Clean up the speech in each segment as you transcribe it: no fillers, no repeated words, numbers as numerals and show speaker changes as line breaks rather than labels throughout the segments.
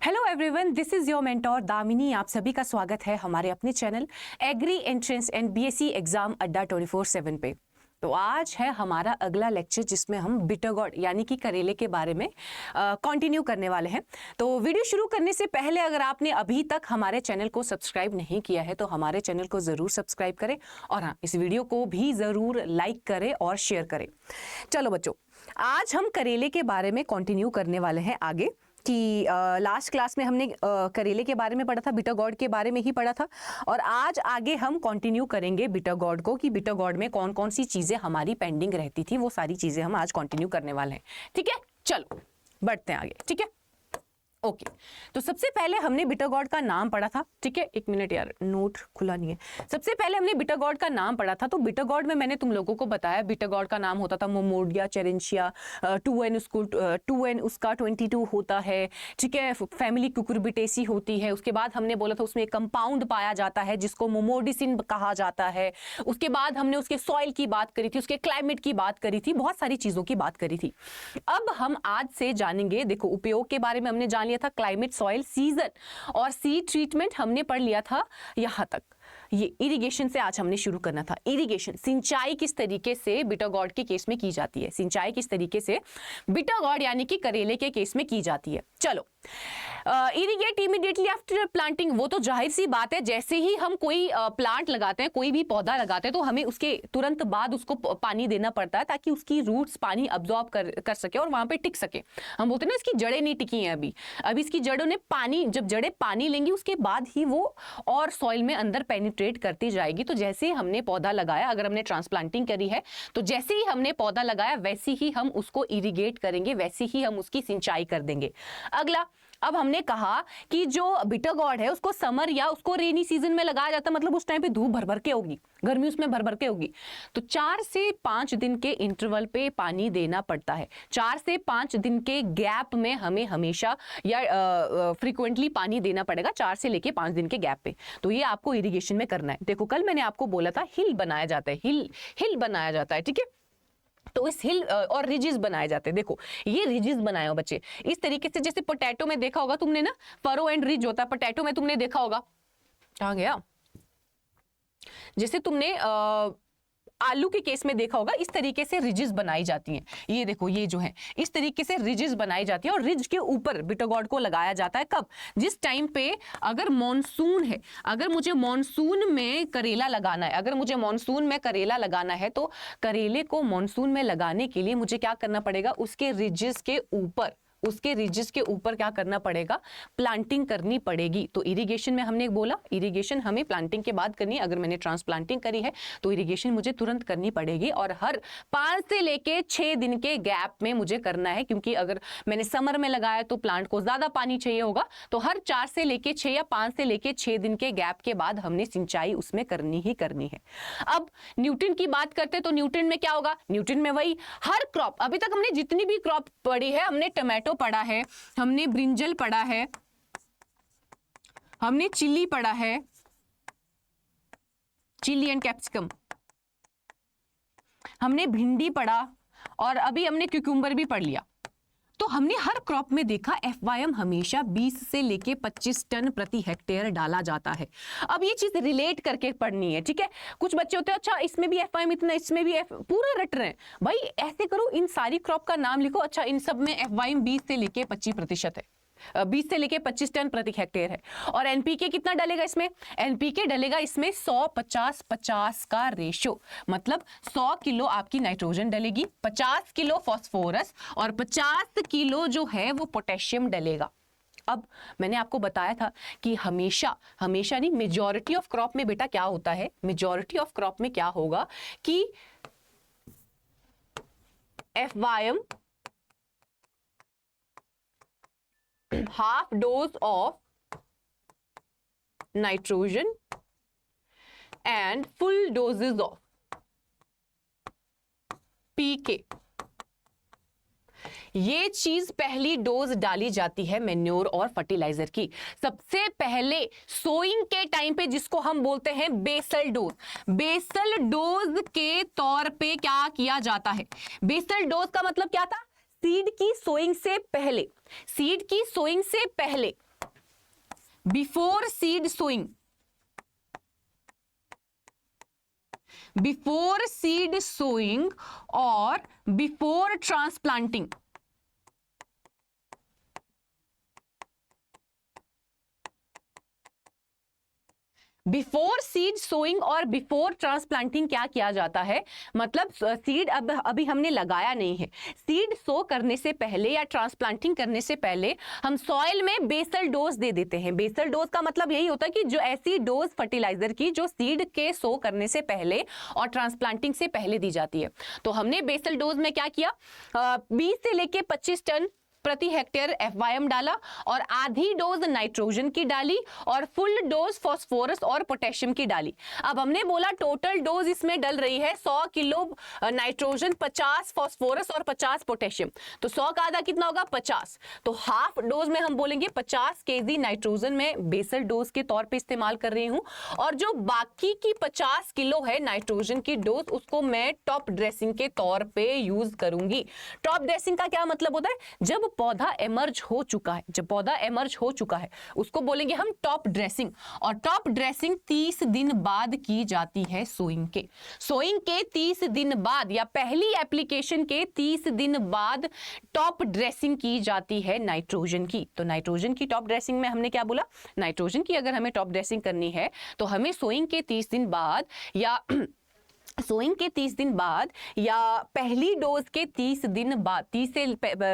Hello everyone, this is your mentor Damini. आप सभी का स्वागत है हमारे अपने channel agri entrance and BSc exam अड्डा 24/7 पे। तो आज है हमारा अगला लेक्चर जिसमें हम बिटर गॉर्ड यानी कि करेले के बारे में कंटिन्यू करने वाले हैं। तो वीडियो शुरू करने से पहले अगर आपने अभी तक हमारे चैनल को सब्सक्राइब नहीं किया है तो हमारे चैनल को ज़रूर सब्सक्राइब करें और हाँ, इस वीडियो को भी ज़रूर लाइक करें और शेयर करें। चलो बच्चों, आज हम करेले के बारे में कंटिन्यू करने वाले हैं आगे कि लास्ट क्लास में हमने करेले के बारे में पढ़ा था, बिटर गॉर्ड के बारे में ही पढ़ा था और आज आगे हम कंटिन्यू करेंगे बिटर गॉर्ड को कि बिटर गॉर्ड में कौन कौन सी चीज़ें हमारी पेंडिंग रहती थी, वो सारी चीज़ें हम आज कंटिन्यू करने वाले हैं। ठीक है, चलो बढ़ते हैं आगे। ठीक है, ओके। तो सबसे पहले हमने बिटर गॉर्ड का नाम पढ़ा था। ठीक है, एक मिनट यार, नोट खुला नहीं है। सबसे पहले हमने बिटर गॉर्ड का नाम पढ़ा था। तो बिटर गॉर्ड में मैंने तुम लोगों को बताया बिटर गॉर्ड का नाम होता था मोमोर्डिया चेरेंशिया, 2n उसका 22 होता है। ठीक है, फैमिली कुकुरबिटेसी होती है। उसके बाद हमने बोला था उसमें एक कंपाउंड पाया जाता है जिसको मोमोडिसिन कहा जाता है। उसके बाद हमने उसके सॉइल की बात करी थी, उसके क्लाइमेट की बात करी थी, बहुत सारी चीजों की बात करी थी। अब हम आज से जानेंगे, देखो उपयोग के बारे में हमने जान था, क्लाइमेट, सॉइल, सीजन और सीड ट्रीटमेंट हमने पढ़ लिया था यहां तक। ये इरिगेशन से आज हमने शुरू करना था। इरिगेशन, सिंचाई किस तरीके से बिटर गॉर्ड के केस में की जाती है, सिंचाई किस तरीके से बिटर गॉर्ड यानी कि करेले के केस में की जाती है। चलो, इरिगेट इमीडिएटली आफ्टर प्लांटिंग, वो तो जाहिर सी बात है, जैसे ही हम कोई प्लांट लगाते हैं, कोई भी पौधा लगाते हैं तो हमें उसके तुरंत बाद उसको पानी देना पड़ता है ताकि उसकी रूट्स पानी अब्जॉर्ब कर सके और वहां पे टिक सके। हम बोलते हैं ना इसकी जड़ें नहीं टिकी हैं अभी इसकी जड़ों ने पानी, जब जड़ें पानी लेंगी उसके बाद ही वो और सॉइल में अंदर पेनिट्रेट करती जाएगी। तो जैसे ही हमने पौधा लगाया, अगर हमने ट्रांसप्लांटिंग करी है तो जैसे ही हमने पौधा लगाया वैसे ही हम उसको इरिगेट करेंगे, वैसे ही हम उसकी सिंचाई कर देंगे। अगला, अब हमने कहा कि जो बिटर गॉर्ड है उसको समर या उसको रेनी सीजन में लगाया जाता है, मतलब उस टाइम पे धूप भर भर के होगी, गर्मी उसमें भर भर के होगी। तो 4 से 5 दिन के इंटरवल पे पानी देना पड़ता है। 4 से 5 दिन के गैप में हमें हमेशा या फ्रीक्वेंटली पानी देना पड़ेगा, 4 से लेके 5 दिन के गैप पे। तो ये आपको इरिगेशन में करना है। देखो, कल मैंने आपको बोला था हिल बनाया जाता है, हिल बनाया जाता है। ठीक है, तो इस हिल और रिजेस बनाए जाते हैं। देखो, ये रिजेस बनाए हो बच्चे इस तरीके से, जैसे पोटैटो में देखा होगा तुमने ना, फरो एंड रिज होता है पोटैटो में, तुमने देखा होगा। कहां गया? जैसे तुमने आलू के केस में देखा होगा, इस तरीके से रिजेस बनाई जाती हैं। ये देखो, ये जो है इस तरीके से रिजेस बनाई जाती है और रिज के ऊपर बिटर गॉर्ड को लगाया जाता है। कब? जिस टाइम पे अगर मॉनसून है, अगर मुझे मॉनसून में करेला लगाना है, अगर मुझे मॉनसून में करेला लगाना है तो करेले को मॉनसून में लगाने के लिए मुझे क्या करना पड़ेगा? उसके रिजेस के ऊपर क्या करना पड़ेगा? प्लांटिंग करनी पड़ेगी। तो इरिगेशन में हमने बोला, इरिगेशन हमें प्लांटिंग के बाद करनी है। अगर मैंने ट्रांसप्लांटिंग करी है तो इरिगेशन मुझे तुरंत करनी पड़ेगी और हर 5 से लेके 6 दिन के गैप में मुझे करना है, क्योंकि अगर मैंने समर में लगाया तो प्लांट को ज्यादा पानी चाहिए होगा। तो हर 4 से लेके 6 या 5 से लेके 6 दिन के गैप के बाद हमने सिंचाई उसमें करनी ही करनी है। अब न्यूट्रिएंट की बात करते हैं तो न्यूट्रिएंट में क्या होगा? न्यूट्रिएंट में वही हर क्रॉप, अभी तक हमने जितनी भी क्रॉप पढ़ी है, हमने टमाटो पढ़ा है, हमने ब्रिंजल पढ़ा है, हमने चिल्ली पढ़ा है, चिल्ली एंड कैप्सिकम, हमने भिंडी पढ़ा और अभी हमने क्यूकम्बर भी पढ़ लिया। तो हमने हर क्रॉप में देखा FYM हमेशा 20 से लेके 25 टन प्रति हेक्टेयर डाला जाता है। अब ये चीज रिलेट करके पढ़नी है। ठीक है, कुछ बच्चे होते हैं अच्छा इसमें भी FYM इतना, इसमें भी पूरा रट रहे हैं। भाई ऐसे करो, इन सारी क्रॉप का नाम लिखो। अच्छा, इन सब में FYM 20 से लेके 25% है, 20 से लेके 25 टन प्रति हेक्टेयर है। और NPK कितना डलेगा इसमें? NPK डलेगा इसमें 100-50-50 का रेशियो, मतलब 100 किलो आपकी नाइट्रोजन डलेगी, 50 किलो फॉस्फोरस और 50 किलो जो है वो पोटेशियम डलेगा। अब मैंने आपको बताया था कि हमेशा नहीं, मेजॉरिटी ऑफ क्रॉप में बेटा क्या होता है, मेजॉरिटी ऑफ क्रॉप में क्या होगा कि FYM half dose of nitrogen and full doses of PK, ये चीज पहली डोज डाली जाती है मेन्योर और फर्टिलाइजर की। सबसे पहले सोइंग के टाइम पे, जिसको हम बोलते हैं बेसल डोज, बेसल डोज के तौर पे क्या किया जाता है? बेसल डोज का मतलब क्या था? सीड की सोइंग से पहले, सीड की सोइंग से पहले before seed sowing, before seed sowing और before transplanting. Before seed sowing और बिफोर ट्रांसप्लांटिंग क्या किया जाता है, मतलब सीड अभी हमने लगाया नहीं है, सीड सो करने से पहले या ट्रांसप्लांटिंग करने से पहले हम सॉइल में बेसल डोज दे देते हैं। बेसल डोज का मतलब यही होता है कि जो ऐसी डोज फर्टिलाइजर की जो सीड के सो करने से पहले और ट्रांसप्लांटिंग से पहले दी जाती है। तो हमने बेसल डोज में क्या किया, 20 से लेके 25 टन प्रति हेक्टेयर FYM डाला और आधी डोज नाइट्रोजन की डाली और फुल डोज फास्फोरस और पोटेशियम की डाली। अब हमने बोला टोटल डोज इसमें डल रही है 100 किलो नाइट्रोजन, 50 फास्फोरस और 50 पोटेशियम। तो 100 का आधा कितना होगा, 50। तो हाफ डोज में हम बोलेंगे 50 kg नाइट्रोजन में बेसल डोज के तौर पे इस्तेमाल कर रही हूं और जो बाकी की 50 किलो है नाइट्रोजन की डोज उसको मैं टॉप ड्रेसिंग के तौर पे यूज करूंगी। टॉप ड्रेसिंग का क्या मतलब होता है, जब पौधा एमर्ज हो चुका है, जब पौधा एमर्ज हो चुका है उसको बोलेंगे हम टॉप ड्रेसिंग। और टॉप ड्रेसिंग 30 दिन बाद की जाती है सोइंग के। सोइंग के 30 दिन बाद या पहली एप्लीकेशन के 30 दिन बाद टॉप ड्रेसिंग की जाती है नाइट्रोजन की। तो नाइट्रोजन की टॉप ड्रेसिंग में हमने क्या बोला, नाइट्रोजन की अगर हमें टॉप ड्रेसिंग करनी है तो हमें सोइंग के 30 दिन बाद या सोइंग के 30 दिन बाद या पहली डोज के 30 दिन बाद, 30 से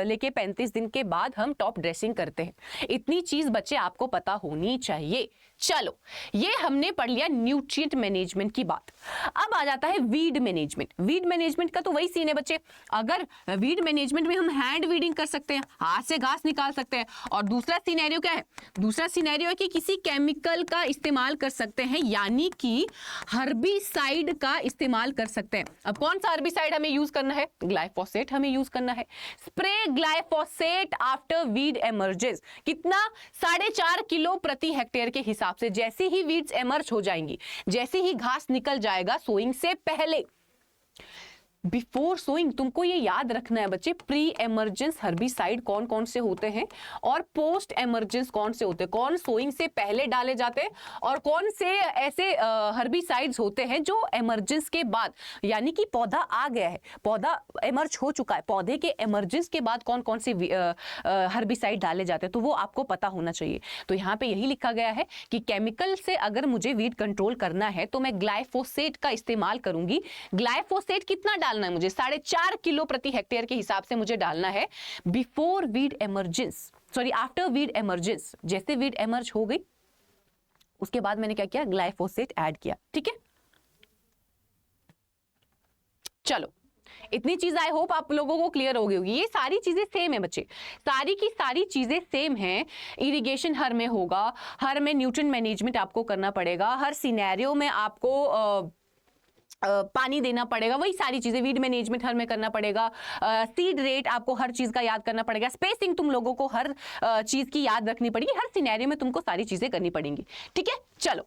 लेके 35 दिन के बाद हम टॉप ड्रेसिंग करते हैं। इतनी चीज बच्चे आपको पता होनी चाहिए। चलो ये हमने पढ़ लिया न्यूट्रिएंट मैनेजमेंट की बात। अब आ जाता है वीड मैनेजमेंट। वीड मैनेजमेंट का तो वही सीन है बच्चे, अगर वीड मैनेजमेंट में हम हैंड वीडिंग कर सकते हैं, हाथ से घास निकाल सकते हैं। और दूसरा सिनेरियो क्या है, दूसरा सिनेरियो है कि किसी केमिकल का इस्तेमाल कर सकते हैं, यानी कि हर्बिसाइड का इस्तेमाल कर सकते हैं। अब कौन सा हर्बिसाइड हमें यूज करना है, ग्लाइफोसेट हमें यूज करना है। Spray glyphosate after weed emerges, कितना, 4.5 किलो प्रति हेक्टेयर के हिसाब से। जैसे ही वीड्स एमर्ज हो जाएंगी, जैसे ही घास निकल जाएगा सोइंग से पहले, बिफोर सोइंग तुमको ये याद रखना है बच्चे, प्री एमर्जेंस हर्बिसाइड कौन कौन से होते हैं और पोस्ट एमर्जेंस कौन से होते हैं, कौन सोइंग से पहले डाले जाते हैं और कौन से ऐसे हर्बिसाइड्स होते हैं जो एमर्जेंस के बाद, यानी कि पौधा आ गया है, पौधा एमर्ज हो चुका है, पौधे के एमर्जेंस के बाद कौन कौन से हर्बिसाइड डाले जाते हैं, तो वो आपको पता होना चाहिए। तो यहाँ पे यही लिखा गया है कि केमिकल से अगर मुझे वीड कंट्रोल करना है तो मैं ग्लाइफोसेट का इस्तेमाल करूंगी। ग्लाइफोसेट कितना डालना है मुझे, 4.5 किलो प्रति हेक्टेयर के हिसाब से मुझे डालना है before weed emergence, sorry after weed emergence. जैसे वीड एमर्ज हो गई उसके बाद मैंने क्या किया, ग्लाइफोसेट ऐड किया। ठीक है, चलो इतनी चीज आई होप आप लोगों को क्लियर हो गई होगी। ये सारी चीजें सेम है बच्चे, सारी की सारी चीजें सेम हैं। इरिगेशन हर में होगा, हर में न्यूट्रिएंट मैनेजमेंट आपको करना पड़ेगा, हर सिनेरियो में आपको पानी देना पड़ेगा, वही सारी चीजें। वीड मैनेजमेंट हर में करना पड़ेगा, सीड रेट आपको हर चीज का याद करना पड़ेगा, स्पेसिंग तुम लोगों को हर चीज की याद रखनी पड़ेगी, हर सिनेरियो में तुमको सारी चीजें करनी पड़ेंगी। ठीक है, चलो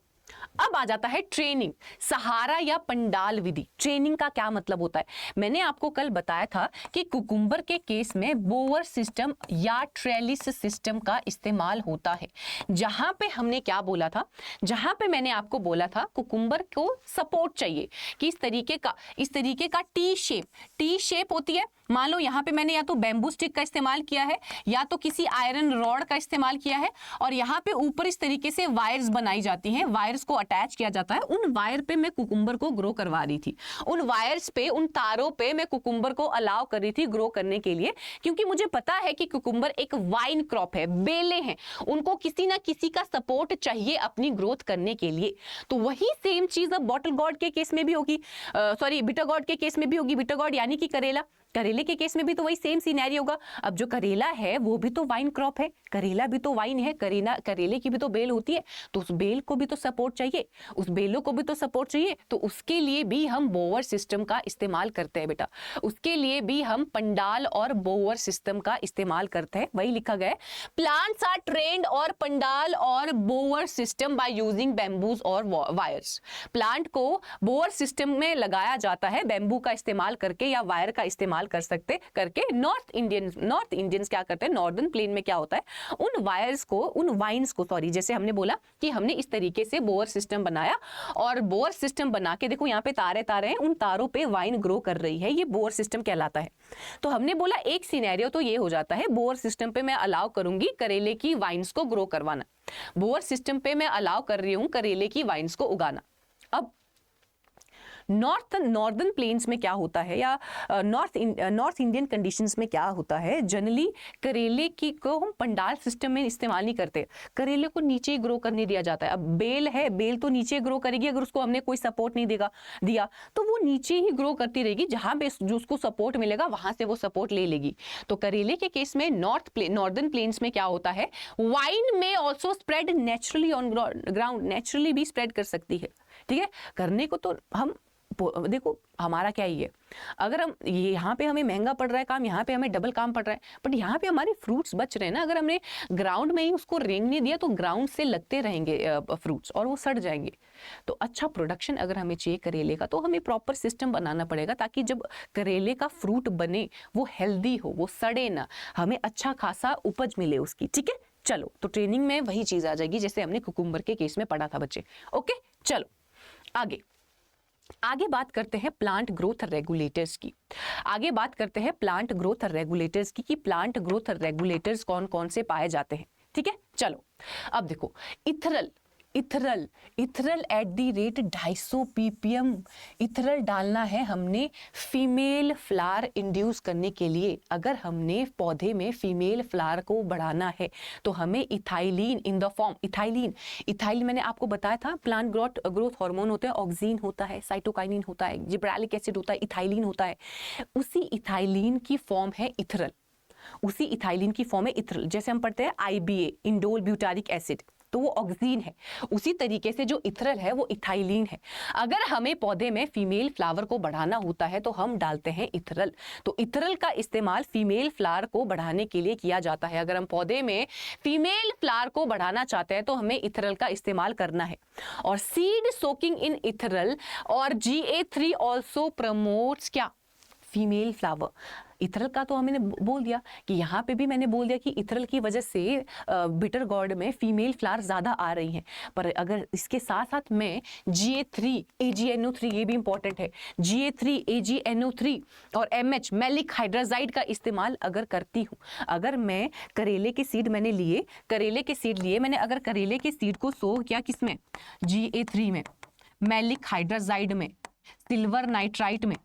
अब आ जाता है ट्रेनिंग, सहारा या पंडाल विधि। ट्रेनिंग का क्या मतलब होता है, मैंने आपको कल बताया था कि कुकुम्बर के केस में बोवर सिस्टम या ट्रेलिस सिस्टम का इस्तेमाल होता है। जहां पे हमने क्या बोला था, जहां पे मैंने आपको बोला था कुकुम्बर को सपोर्ट चाहिए कि इस तरीके का टी शेप होती है। मान लो यहाँ पे मैंने या तो बैम्बू स्टिक का इस्तेमाल किया है या तो किसी आयरन रॉड का इस्तेमाल किया है और यहाँ पे ऊपर इस तरीके से वायर्स बनाई जाती हैं, वायर्स को अटैच किया जाता है। उन वायर पे मैं कुकुम्बर को ग्रो करवा रही थी, उन वायर्स पे, उन तारों पे मैं कुकुम्बर को अलाउ कर रही थी ग्रो करने के लिए, क्योंकि मुझे पता है कि कुकुम्बर एक वाइन क्रॉप है, बेले हैं, उनको किसी ना किसी का सपोर्ट चाहिए अपनी ग्रोथ करने के लिए। तो वही सेम चीज अब बॉटल गॉर्ड के केस में भी होगी, सॉरी बिटर गॉर्ड के केस में भी होगी। बिटर गॉर्ड यानी कि करेला, करेले के केस में भी तो वही सेम सिनेरियो होगा। अब जो करेला है वो भी तो वाइन क्रॉप है, करेला भी तो वाइन है, करेले की भी तो बेल होती है, तो उस बेल को भी तो सपोर्ट चाहिए, उस बेलों को भी तो सपोर्ट चाहिए। तो उसके लिए भी हम बोवर सिस्टम का इस्तेमाल करते हैं बेटा, उसके लिए भी हम पंडाल और बोवर सिस्टम का इस्तेमाल करते हैं। वही लिखा गया है, प्लांट्स आर ट्रेन्ड और पंडाल और बोवर सिस्टम बाय यूजिंग बैम्बूज और वायर्स। प्लांट को बोवर सिस्टम में लगाया जाता है बैम्बू का इस्तेमाल करके या वायर का इस्तेमाल इस्तेमाल कर सकते करके नॉर्थ इंडियंस क्या करते हैं, नॉर्दर्न प्लेन में क्या होता है, उन वाइन्स को जैसे हमने बोला कि हमने इस तरीके से बोअर सिस्टम बनाया, और बोअर सिस्टम बना के देखो यहाँ पे तारे हैं, उन तारों पे वाइन ग्रो कर रही है, ये बोअर सिस्टम कहलाता है। तो हमने बोला एक सिनेरियो तो ये हो जाता है, बोअर सिस्टम पे मैं अलाउ करूंगी करेले की वाइन्स को ग्रो करवाना, बोअर सिस्टम पे मैं अलाउ कर रही हूं करेले की वाइन्स को उगाना। अब नॉर्दर्न प्लेन्स में क्या होता है, या नॉर्थ इंडियन कंडीशंस में क्या होता है, जनरली करेले की को हम पंडाल सिस्टम में इस्तेमाल नहीं करते, करेले को नीचे ही ग्रो करने दिया जाता है। अब बेल है, बेल तो नीचे ग्रो करेगी, अगर उसको हमने कोई सपोर्ट नहीं दिया तो वो नीचे ही ग्रो करती रहेगी, जहां पे जो उसको सपोर्ट मिलेगा वहां से वो सपोर्ट ले लेगी। तो करेले के केस में नॉर्दर्न प्लेन्स में क्या होता है, वाइन में also spread naturally on ground, naturally भी स्प्रेड कर सकती है, ठीक है। करने को तो हम देखो हमारा क्या ही है, अगर हम यहाँ पे हमें महंगा पड़ रहा है काम, यहाँ पे हमें डबल काम पड़ रहा है, बट यहाँ पे हमारे फ्रूट्स बच रहे हैं ना। अगर हमने ग्राउंड में ही उसको रेंग नहीं दिया तो ग्राउंड से लगते रहेंगे फ्रूट्स और वो सड़ जाएंगे। तो अच्छा प्रोडक्शन अगर हमें चाहिए करेले का, तो हमें प्रॉपर सिस्टम बनाना पड़ेगा, ताकि जब करेले का फ्रूट बने वो हेल्दी हो, वो सड़े ना, हमें अच्छा खासा उपज मिले उसकी, ठीक है। चलो, तो ट्रेनिंग में वही चीज आ जाएगी जैसे हमने कुकुम्बर के केस में पढ़ा था बच्चे। ओके, चलो आगे बात करते हैं प्लांट ग्रोथ रेगुलेटर्स की। कि प्लांट ग्रोथ रेगुलेटर्स कौन कौन से पाए जाते हैं, ठीक है। चलो अब देखो, ethereal at the rate 250 ppm ethereal डालना है हमने फीमेल फ्लावर इंड्यूस करने के लिए। अगर हमने पौधे में फीमेल फ्लावर को बढ़ाना है तो हमें ethylene in the form, ethylene मैंने आपको बताया था, प्लांट ग्रोथ हार्मोन होते हैं, ऑक्सीन होता है, साइटोकाइनिन होता है, जिब्रेलिक एसिड होता है, इथाइलिन होता है, उसी इथाइलिन की फॉर्म है इथरल। जैसे हम पढ़ते हैं IBA, इंडोल ब्यूटारिक एसिड, तो वो ऑक्सीन है, उसी तरीके से जो इथरल है वो इथाइलिन है। अगर हमें पौधे में फीमेल फ्लावर को बढ़ाना होता है तो हम डालते हैं इथरल। तो इथरल का इस्तेमाल फीमेल फ्लावर को बढ़ाने के लिए किया जाता है। अगर हम पौधे में फीमेल फ्लावर को बढ़ाना चाहते हैं तो हमें इथरल का इस्तेमाल करना है। और सीड सोकिंग इन इथरल और GA3 ऑल्सो प्रमोट्स क्या, फीमेल फ्लावर। इथरल का तो हमने बोल दिया कि यहाँ पे भी मैंने बोल दिया कि इथरल की वजह से बिटर गॉर्ड में फीमेल फ्लावर ज़्यादा आ रही हैं। पर अगर इसके साथ साथ मैं GA3 AgNO3, ये भी इंपॉर्टेंट है, GA3 AgNO3 और MH मैलिक हाइड्राजाइड का इस्तेमाल अगर करती हूँ, अगर मैं करेले के सीड लिए मैंने अगर करेले के सीड को सो किया किसमें, GA3 में, मैलिक हाइड्राजाइड में, सिल्वर नाइट्राइट में,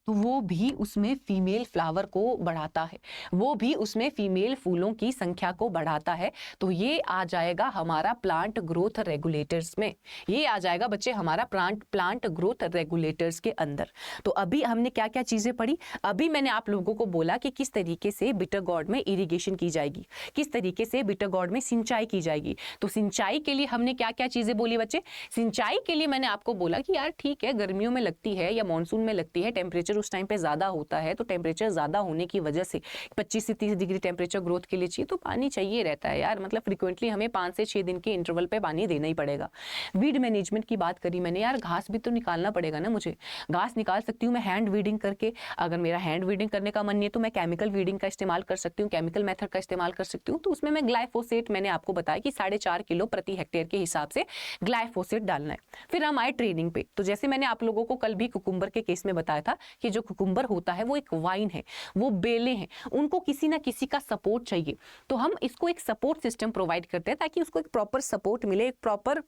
तो वो भी उसमें फीमेल फ्लावर को बढ़ाता है, वो भी उसमें फीमेल फूलों की संख्या को बढ़ाता है। तो ये आ जाएगा हमारा प्लांट ग्रोथ रेगुलेटर्स में, ये आ जाएगा बच्चे हमारा प्लांट ग्रोथ रेगुलेटर्स के अंदर। तो अभी हमने क्या क्या चीजें पढ़ी, अभी मैंने आप लोगों को बोला कि किस तरीके से बिटर गॉर्ड में इरिगेशन की जाएगी, किस तरीके से बिटर गॉर्ड में सिंचाई की जाएगी। तो सिंचाई के लिए हमने क्या क्या चीजें बोली बच्चे, सिंचाई के लिए मैंने आपको बोला कि यार ठीक है, गर्मियों में लगती है या मानसून में लगती है, टेम्परेचर उस टाइम पे ज्यादा होता है, तो टेम्परेचर ज्यादा होने की वजह से 25 से 30 डिग्री टेम्परेचर ग्रोथ के लिए चाहिए, तो पानी चाहिए रहता है यार, मतलब फ्रीक्वेंटली हमें 5 से 6 दिन के इंटरवल पे पानी देना ही पड़ेगा। वीड मैनेजमेंट की बात करी मैंने, यार घास भी तो निकालना पड़ेगा ना, मुझे घास निकाल सकती हूँ मैं हैंड वीडिंग करके, अगर मेरा हैंड वीडिंग करने का मन नहीं है तो मैं केमिकल वीडिंग का इस्तेमाल कर सकती हूँ, केमिकल मेथड का इस्तेमाल कर सकती हूँ। तो उसमें मैं ग्लाइफोसेट, मैंने आपको बताया कि 4.5 किलो प्रति हेक्टेयर के हिसाब से ग्लाइफोसेट डालना है। फिर हम आए ट्रेनिंग पे, तो जैसे मैंने आप लोगों को कल भी कुकुम्बर के केस में बताया था कि जो कुकुम्बर होता है वो एक वाइन है, वो बेले हैं, उनको किसी ना किसी का सपोर्ट चाहिए, तो हम इसको एक सपोर्ट सिस्टम प्रोवाइड करते हैं ताकि उसको एक प्रॉपर सपोर्ट मिले, एक प्रॉपर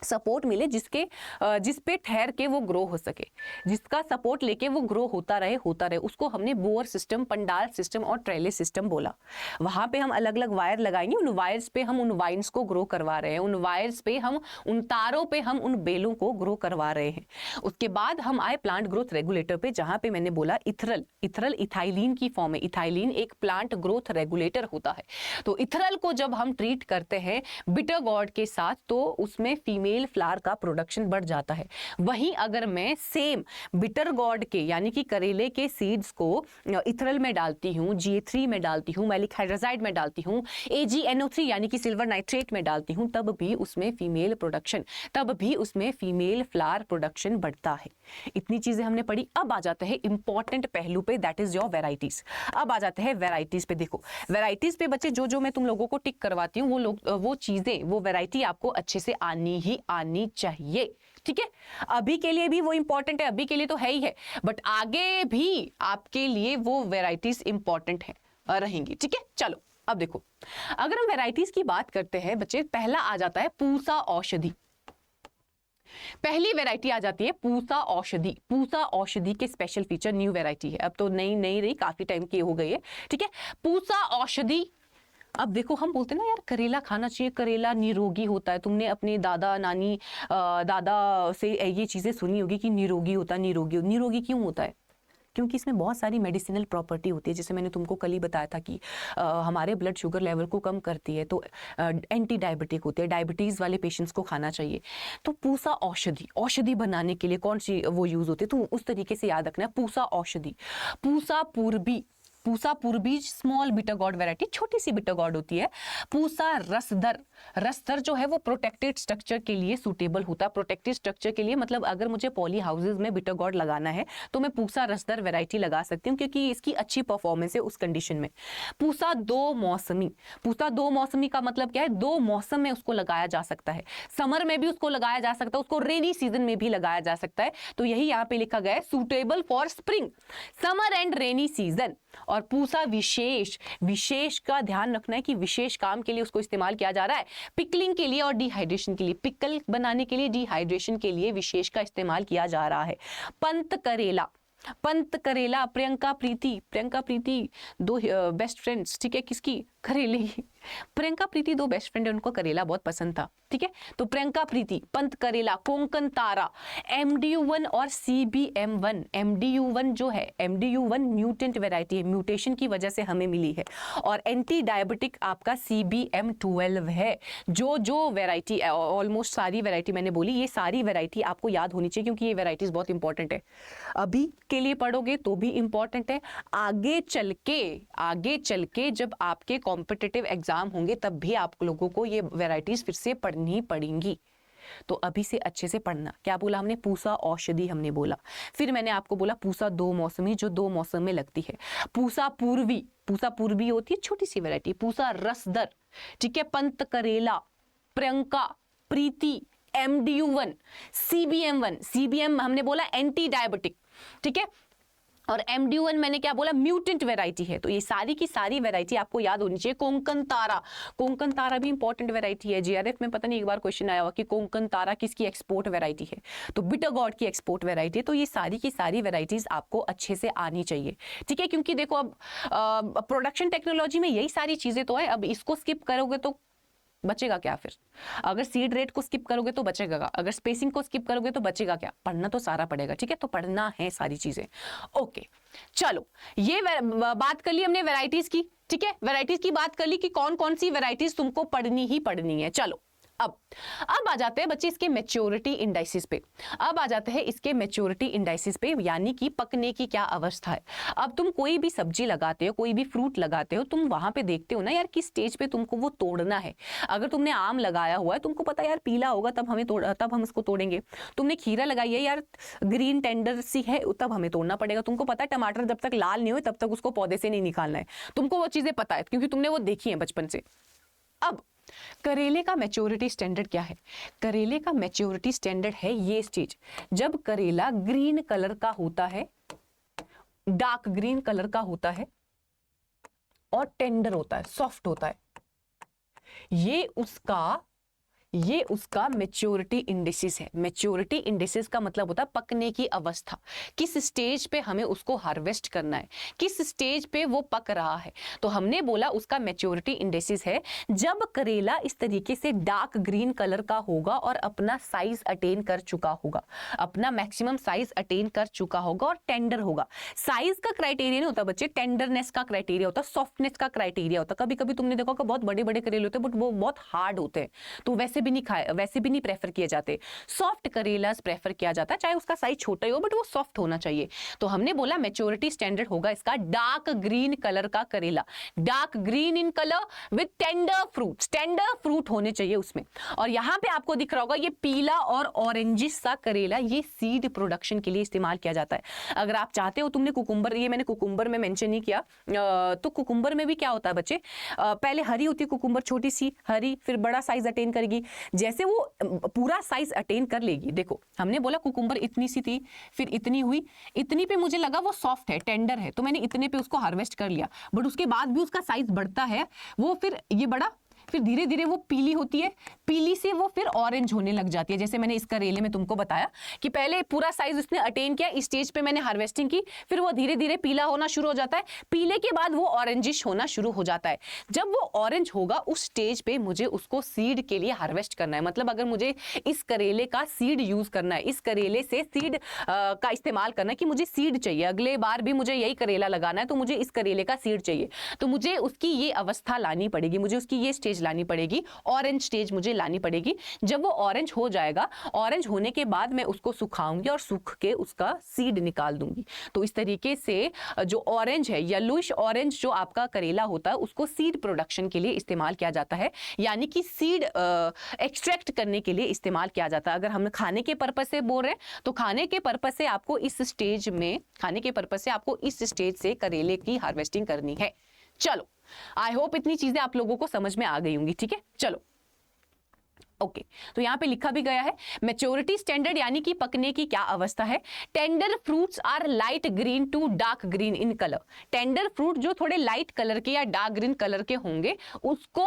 सपोर्ट मिले जिस पे ठहर के वो ग्रो हो सके, जिसका सपोर्ट लेके वो ग्रो होता रहे, उसको हमने बोअर सिस्टम, पंडाल सिस्टम और ट्रेले सिस्टम बोला। वहां पे हम अलग अलग वायर लगाएंगे, उन वायर्स पे हम उन वाइन्स को ग्रो करवा रहे हैं, उन वायर्स पे हम उन तारों पे हम उन बेलों को ग्रो करवा रहे हैं। उसके बाद हम आए प्लांट ग्रोथ रेगुलेटर पे, जहां पे मैंने बोला इथरल इथाइलिन की फॉर्म है, इथाइलिन एक प्लांट ग्रोथ रेगुलेटर होता है। तो इथरल को जब हम ट्रीट करते हैं बिटर गॉर्ड के साथ तो उसमें फीमेल फीमेल फ्लावर का प्रोडक्शन बढ़ जाता है। वहीं अगर मैं सेम बिटर गॉर्ड के यानी कि करेले के सीड्स को इथरल में डालती हूँ, GA3 में डालती हूँ, मैलिक हाइड्रोजाइड में डालती हूँ, AgNO3 यानी कि सिल्वर नाइट्रेट में डालती हूँ, तब भी उसमें फीमेल फ्लावर प्रोडक्शन बढ़ता है। इतनी चीजें हमने पढ़ी। अब आ जाते हैं इंपॉर्टेंट पहलू पे, दैट इज योर वेराइटीज। अब आ जाते हैं वेराइटीज पे। देखो वेराइटीज पे बच्चे जो मैं तुम लोगों को टिक करवाती हूँ वो चीजें, वो वैरायटी आपको अच्छे से आनी चाहिए। ठीक है, अभी के लिए भी वो इंपॉर्टेंट है, अभी के लिए तो है ही है, बट आगे भी आपके लिए वो वेराइटीज इंपॉर्टेंट है रहेंगी। ठीक है, चलो अब देखो, अगर हम वेराइटीज की बात करते हैं बच्चे, पहला आ जाता है पूसा औषधि। पहली वैरायटी आ जाती है पूसा औषधि। पूसा औषधि के स्पेशल फीचर, न्यू वैरायटी है, अब तो नहीं रही, काफी टाइम की हो गई है। ठीक है, पूसा औषधि। अब देखो हम बोलते हैं ना यार करेला खाना चाहिए, करेला निरोगी होता है। तुमने अपने दादा नानी दादा से ये चीजें सुनी होगी कि निरोगी होता है। निरोगी क्यों होता है? क्योंकि इसमें बहुत सारी मेडिसिनल प्रॉपर्टी होती है, जैसे मैंने तुमको कल ही बताया था कि हमारे ब्लड शुगर लेवल को कम करती है, तो एंटी डायबिटिक होते हैं, डायबिटीज़ वाले पेशेंट्स को खाना चाहिए। तो पूसा औषधि बनाने के लिए कौन सी वो यूज़ होती है, तो उस तरीके से याद रखना है। पूसा औषधि, पूसा पूर्वी स्मॉल बिटर गॉर्ड वैरायटी, छोटी सी बिटर गॉर्ड होती है। पूसा रसदर जो है वो प्रोटेक्टेड स्ट्रक्चर के लिए सूटेबल होता है। प्रोटेक्टेड स्ट्रक्चर के लिए मतलब अगर मुझे पॉली हाउसेज में बिटर गॉर्ड लगाना है तो मैं पूसा रसदर वैरायटी लगा सकती हूँ, क्योंकि इसकी अच्छी परफॉर्मेंस है उस कंडीशन में। पूसा दो मौसमी का मतलब क्या है? 2 मौसम में उसको लगाया जा सकता है। समर में भी उसको लगाया जा सकता है, उसको रेनी सीजन में भी लगाया जा सकता है। तो यही यहाँ पे लिखा गया है, suitable for spring, summer and rainy season. और पूसा विशेष का ध्यान रखना है कि विशेष काम के लिए उसको इस्तेमाल किया जा रहा है, पिकलिंग के लिए और डिहाइड्रेशन के लिए। पिकल बनाने के लिए, डिहाइड्रेशन के लिए विशेष का इस्तेमाल किया जा रहा है। पंत करेला, प्रियंका प्रीति 2 बेस्ट फ्रेंड्स। ठीक है, किसकी? करेले की। प्रियंका प्रीति 2 बेस्ट फ्रेंड है, उनको करेला बहुत पसंद था। ठीक है, तो प्रियंका प्रीति, पंत करेला, कोंकण तारा, MDU1 और CBM1। MDU1 जो है, MDU1 म्यूटेंट वैरायटी है, म्यूटेशन की वजह से हमें मिली है। और एंटी डायबिटिक आपका CBM12 है। जो वैरायटी, ऑलमोस्ट सारी वैरायटी मैंने बोली, ये सारी वैरायटी आपको याद होनी चाहिए, क्योंकि ये वैरायटीज बहुत इंपॉर्टेंट है। अभी के लिए पढ़ोगे तो भी इंपॉर्टेंट है, आगे चल के जब आपके कॉम्पिटिटिव एग्जाम होंगे तब भी आप लोगों को ये वैरायटीज फिर से पढ़नी पड़ेंगी। तो अभी से अच्छे से पढ़ना। क्या बोला हमने? पूसा औषधि हमने बोला। फिर मैंने आपको बोला पूसा 2 मौसमी, जो 2 मौसम में लगती है। पूसा पूर्वी होती है, छोटी सी वैरायटी। पूसा रसदर, ठीक है, पंत करेला, प्रियंका प्रीति, MDU1, CBM हमने बोला एंटी डायबिटिक। ठीक है, और MDU1 मैंने क्या बोला? म्यूटेंट वैरायटी है। तो ये सारी की सारी वैरायटी आपको याद होनी चाहिए। कोंकण तारा भी इंपॉर्टेंट वैरायटी है। JRF में पता नहीं एक बार क्वेश्चन आया हुआ कि कोंकण तारा किसकी एक्सपोर्ट वैरायटी है, तो बिटर गॉर्ड की एक्सपोर्ट वैरायटी है। तो ये सारी की सारी वैरायटीज आपको अच्छे से आनी चाहिए। ठीक है, क्योंकि देखो अब प्रोडक्शन टेक्नोलॉजी में यही सारी चीजें तो है। अब इसको स्किप करोगे तो बचेगा क्या? फिर अगर सीड रेट को स्किप करोगे तो बचेगा, अगर स्पेसिंग को स्किप करोगे तो बचेगा क्या? पढ़ना तो सारा पड़ेगा। ठीक है, तो पढ़ना है सारी चीजें। ओके, चलो ये बात कर ली हमने वैरायटीज की। ठीक है, वैरायटीज की बात कर ली कि कौन कौन सी वैरायटीज तुमको पढ़नी ही पढ़नी है। चलो अब आ जाते हैं बच्चे इसके मैच्योरिटी इंडाइसिस पे। यानी कि पकने की क्या अवस्था है। अब तुम कोई भी सब्जी लगाते हो, कोई भी फ्रूट लगाते हो, तुम वहां पे देखते हो ना यार किस स्टेज पे तुमको वो तोड़ना है। अगर तुमने आम लगाया हुआ है, तुमको पता है यार पीला होगा तब हम इसको तोड़ेंगे। तुमने खीरा लगाई है यार, ग्रीन टेंडर सी है, तब हमें तोड़ना पड़ेगा। तुमको पता है टमाटर जब तक लाल नहीं हो तब तक उसको पौधे से नहीं निकालना है। तुमको वो चीजें पता है क्योंकि तुमने वो देखी है बचपन से। अब करेले का मैच्योरिटी स्टैंडर्ड क्या है? करेले का मैच्योरिटी स्टैंडर्ड है ये स्टेज जब करेला ग्रीन कलर का होता है, डार्क ग्रीन कलर का होता है और टेंडर होता है, सॉफ्ट होता है। ये उसका मैच्योरिटी इंडिसेस है। मैच्योरिटी इंडिसेस का मतलब होता है पकने की अवस्था, किस स्टेज पे हमें उसको हार्वेस्ट करना है, किस स्टेज पे वो पक रहा है। तो हमने बोला उसका मैच्योरिटी इंडिसेस है जब करेला इस तरीके से डार्क ग्रीन कलर का होगा और अपना साइज अटेन कर चुका होगा, अपना मैक्सिमम साइज अटेन कर चुका होगा और टेंडर होगा। साइज का क्राइटेरिया नहीं होता बच्चे, टेंडरनेस का क्राइटेरिया होता, सॉफ्टनेस का क्राइटेरिया होता। कभी कभी तुमने देखा कि बहुत बड़े बड़े करेले होते हैं बट वो बहुत हार्ड होते हैं, तो वैसे भी नहीं खाए, वैसे भी नहीं प्रेफर किए जाते, सॉफ्ट करेलास प्रेफर किया जाता है, चाहे उसका साइज छोटा ही हो बट वो सॉफ्ट होना चाहिए। तो हमने बोला मैच्योरिटी स्टैंडर्ड होगा इसका डार्क ग्रीन कलर का करेला, dark green in colour with tender fruit होने चाहिए उसमें। और यहाँ पे आपको दिख रहा होगा ये पीला और ऑरेंजिश सा करेला, ये सीड प्रोडक्शन के लिए इस्तेमाल किया जाता है। अगर आप चाहते हो, तुमने कुकुम्बर, ये मैंने कुकुम्बर में मेंशन नहीं किया, तो कुकुम्बर में भी क्या होता है बच्चे, पहले हरी होती है कुकुम्बर, छोटी सी हरी, फिर बड़ा साइज अटेन करेगी, जैसे वो पूरा साइज अटेन कर लेगी, देखो हमने बोला कुकुम्बर इतनी सी थी, फिर इतनी हुई, इतनी पे मुझे लगा वो सॉफ्ट है, टेंडर है, तो मैंने इतने पे उसको हार्वेस्ट कर लिया, बट उसके बाद भी उसका साइज बढ़ता है, वो फिर ये बड़ा, फिर धीरे धीरे वो पीली होती है, पीली से वो फिर ऑरेंज होने लग जाती है। जैसे मैंने इस करेले में तुमको बताया कि पहले पूरा साइज उसने अटेन किया, इस स्टेज पे मैंने हार्वेस्टिंग की, फिर वो धीरे धीरे पीला होना शुरू हो जाता है, पीले के बाद वो ऑरेंजिश होना शुरू हो जाता है। जब वो ऑरेंज होगा उस स्टेज पे मुझे उसको सीड के लिए हार्वेस्ट करना है। मतलब अगर मुझे इस करेले का सीड यूज करना है, इस करेले से सीड का इस्तेमाल करना है कि मुझे सीड चाहिए, अगले बार भी मुझे यही करेला लगाना है, तो मुझे इस करेले का सीड चाहिए, तो मुझे उसकी ये अवस्था लानी पड़ेगी, मुझे उसकी ये स्टेज लानी पड़ेगी, ऑरेंज स्टेज मुझे लानी पड़ेगी। जब वो ऑरेंज हो जाएगा, ऑरेंज होने के बाद मैं उसको सुखाऊंगी और सूख के उसका सीड निकाल दूंगी। तो इस तरीके से जो ऑरेंज है, येलोइश ऑरेंज जो आपका करेला होता है, उसको सीड प्रोडक्शन के लिए इस्तेमाल किया जाता है, यानी कि सीड एक्सट्रैक्ट करने के लिए इस्तेमाल किया जाता है। अगर हम खाने के पर्पस से बोल रहे हैं तो खाने के पर्पस से आपको इस स्टेज में, खाने के पर्पस से आपको इस स्टेज से करेले की हार्वेस्टिंग करनी है। चलो, आई होप इतनी चीजें आप लोगों को समझ में आ गई होंगी, ठीक है। चलो ओके, तो यहां पे लिखा भी गया है मैच्योरिटी स्टैंडर्ड यानी कि पकने की क्या अवस्था है। Tender fruits are light green to dark green in colour. Tender fruit जो थोड़े लाइट कलर के या डार्क ग्रीन कलर के होंगे उसको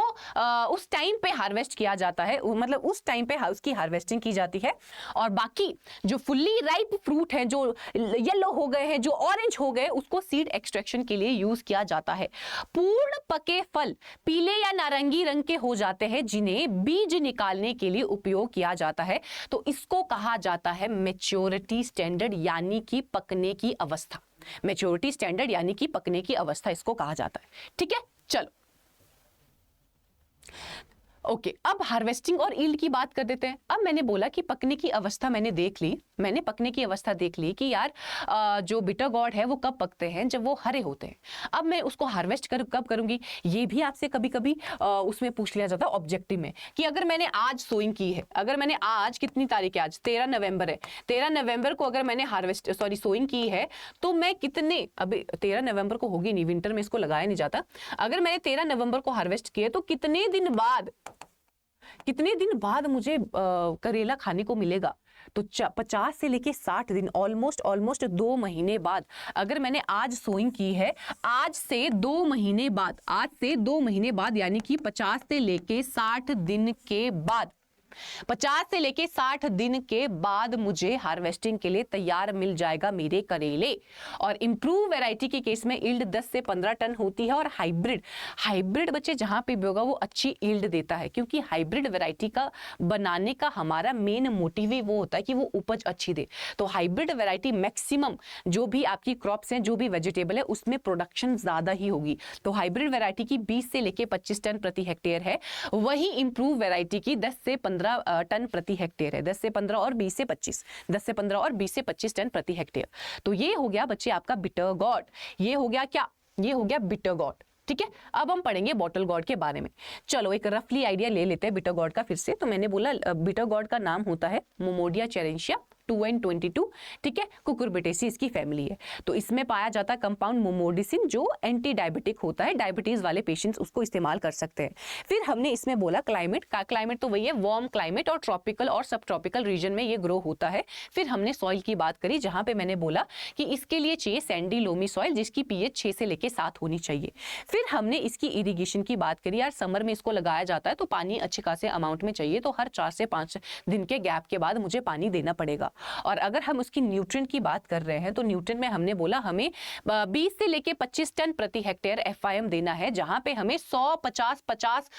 उस टाइम पे हार्वेस्ट किया जाता है, मतलब उस टाइम पे उसकी हार्वेस्टिंग की जाती है। और बाकी जो फुल्ली राइप फ्रूट है, जो येलो हो गए हैं, जो ऑरेंज हो गए, उसको सीड एक्सट्रैक्शन के लिए यूज किया जाता है। पूर्ण पके फल पीले या नारंगी रंग के हो जाते हैं जिन्हें बीज निकालने के लिए उपयोग किया जाता है, तो इसको कहा जाता है मैच्योरिटी स्टैंडर्ड यानी कि पकने की अवस्था। मैच्योरिटी स्टैंडर्ड यानी कि पकने की अवस्था इसको कहा जाता है, ठीक है। चलो ओके, अब हार्वेस्टिंग और ईल्ड की बात कर देते हैं। अब मैंने बोला कि पकने की अवस्था मैंने देख ली, मैंने पकने की अवस्था देख ली कि यार जो बिटर गॉर्ड है वो कब पकते हैं, जब वो हरे होते हैं। अब मैं उसको हार्वेस्ट कब करूंगी, ये भी आपसे कभी कभी उसमें पूछ लिया जाता है ऑब्जेक्टिव में कि अगर मैंने आज सोइंग की है, अगर मैंने आज कितनी तारीख है, आज 13 नवंबर है, 13 नवंबर को अगर मैंने सोइंग की है तो मैं कितने, अभी 13 नवंबर को होगी नहीं, विंटर में इसको लगाया नहीं जाता, अगर मैंने 13 नवंबर को हार्वेस्ट किया तो कितने दिन बाद मुझे करेला खाने को मिलेगा। तो 50 से लेके 60 दिन, ऑलमोस्ट 2 महीने बाद, अगर मैंने आज सोइंग की है, आज से 2 महीने बाद यानी कि 50 से लेके 60 दिन के बाद, 50 से लेके 60 दिन के बाद मुझे हार्वेस्टिंग के लिए तैयार मिल जाएगा मेरे करेले। और इंप्रूव वैरायटी के केस में ईल्ड 10 से 15 टन होती है। और हाइब्रिड बच्चे जहां पे भी होगा वो अच्छी ईल्ड देता है, क्योंकि हाइब्रिड वैरायटी का बनाने का हमारा मेन मोटिव ही वो होता है कि वो उपज अच्छी दे। तो हाइब्रिड वैरायटी मैक्सिमम जो भी आपकी क्रॉप्स हैं, जो भी वेजिटेबल है, उसमें प्रोडक्शन ज्यादा ही होगी। तो हाइब्रिड वैरायटी की 20 से लेके 25 टन प्रति हेक्टेयर है, वही इंप्रूव वैरायटी की 10 से 15 टन प्रति हेक्टेयर है। 10 से 15 और 20 से 25, 10 से 15 और 20 से 25 टन प्रति हेक्टेयर। तो ये हो गया बच्चे आपका बिटर गॉर्ड, ये हो गया क्या, ये हो गया बिटर गॉर्ड, ठीक है। अब हम पढ़ेंगे बॉटल गॉर्ड के बारे में। चलो एक रफली आइडिया ले लेते हैं बिटर गॉर्ड का फिर से। तो मैंने बोला बिटर गॉर्ड का नाम होता है मोमोडिया चेरेंशिया 2N22, ठीक है, कुकुरबिटेसी इसकी फैमिली है। तो इसमें पाया जाता है कंपाउंड मोमोडिसिन जो एंटी डायबिटिक होता है, डायबिटीज वाले पेशेंट्स उसको इस्तेमाल कर सकते हैं। फिर हमने इसमें बोला क्लाइमेट का, क्लाइमेट तो वही है वार्म क्लाइमेट, और ट्रॉपिकल और सब ट्रॉपिकल रीजन में ये ग्रो होता है। फिर हमने सॉइल की बात करी, जहां पे मैंने बोला कि इसके लिए चाहिए सैंडी लोमी सॉइल जिसकी पीएच 6 से लेके 7 होनी चाहिए। फिर हमने इसकी इरिगेशन की बात करी, यार समर में इसको लगाया जाता है तो पानी अच्छे खासे अमाउंट में चाहिए, तो हर 4 से 5 दिन के गैप के बाद मुझे पानी देना पड़ेगा। और अगर हम उसकी न्यूट्रिएंट की बात कर रहे हैं तो न्यूट्रिएंट में हमने बोला हमें 20 से लेके 25 टन प्रति हेक्टेयर FIM देना है, जहां पे हमें 100-50-50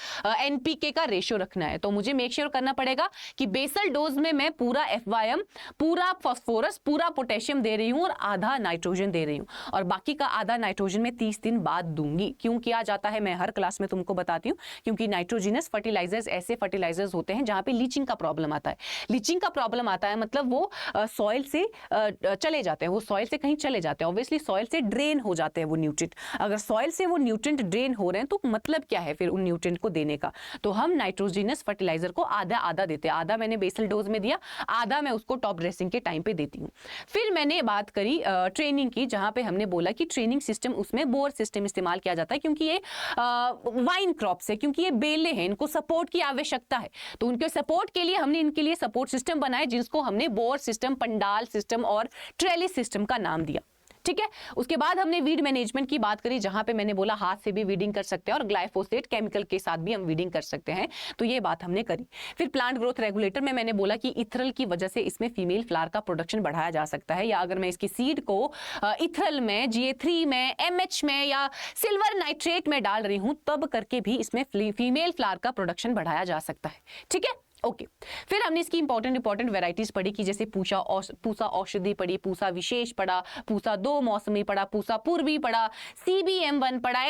NPK का रेशियो रखना है। तो मुझे मेक श्योर करना पड़ेगा कि बेसल डोज में मैं पूरा FIM, पूरा फास्फोरस, पूरा पोटेशियम दे रही हूं और आधा नाइट्रोजन दे रही हूं, और बाकी का आधा नाइट्रोजन में 30 दिन बाद दूंगी। क्यों किया जाता है मैं हर क्लास में तुमको बताती हूँ, क्योंकि नाइट्रोजिनस फर्टिलाइजर्स ऐसे फर्टिलाइजर्स होते हैं जहां पे लीचिंग का प्रॉब्लम आता है। लीचिंग का प्रॉब्लम आता है मतलब वो सॉइल से चले जाते हैं, वो सॉइल से कहीं चले जाते हैं, ऑब्वियसली सॉइल से ड्रेन हो जाते हैं वो न्यूट्रिएंट। अगर सॉइल से वो न्यूट्रिएंट ड्रेन हो रहे हैं तो मतलब क्या है फिर उन न्यूट्रिएंट को देने का। तो हम नाइट्रोजिनस फर्टिलाइजर को आधा आधा देते हैं, आधा मैंने बेसल डोज में दिया, आधा मैं उसको टॉप ड्रेसिंग के टाइम पे देती हूँ। फिर मैंने बात करी ट्रेनिंग की, जहां पे हमने बोला कि ट्रेनिंग सिस्टम उसमें बोर सिस्टम इस्तेमाल किया जाता है, क्योंकि ये वाइन क्रॉप्स है, क्योंकि ये बेले हैं, इनको सपोर्ट की आवश्यकता है। तो उनके सपोर्ट के लिए हमने इनके लिए सपोर्ट सिस्टम बनाए, जिसको हमने बोर सिस्टम, पंडाल सिस्टम और ट्रेलिस सिस्टम का नाम दिया। ठीक है, उसके बाद हमने वीड मैनेजमेंट की बात करी, जहां पे मैंने बोला हाथ से भी वीडिंग कर सकते हैं और ग्लाइफोसेट केमिकल के साथ भी हम वीडिंग कर सकते हैं, तो ये बात हमने करी। फिर प्लांट ग्रोथ रेगुलेटर में मैंने बोला कि इथरल की वजह से इसमें फीमेल फ्लावर का प्रोडक्शन बढ़ाया जा सकता है, या अगर मैं इसकी सीड को इथरल में, GA3 में, MH में या सिल्वर नाइट्रेट में डाल रही हूं, तब करके भी इसमें फीमेल फ्लावर का प्रोडक्शन बढ़ाया जा सकता है। ठीक है, ओके। फिर हमने इसकी इंपॉर्टेंट वैरायटीज पढ़ी कि जैसे पूसा औषधि पढ़ी, पूसा विशेष पढ़ा, पूसा 2 मौसमी पढ़ा, पूसा पूर्वी पढ़ा, CBM1 पढ़ा,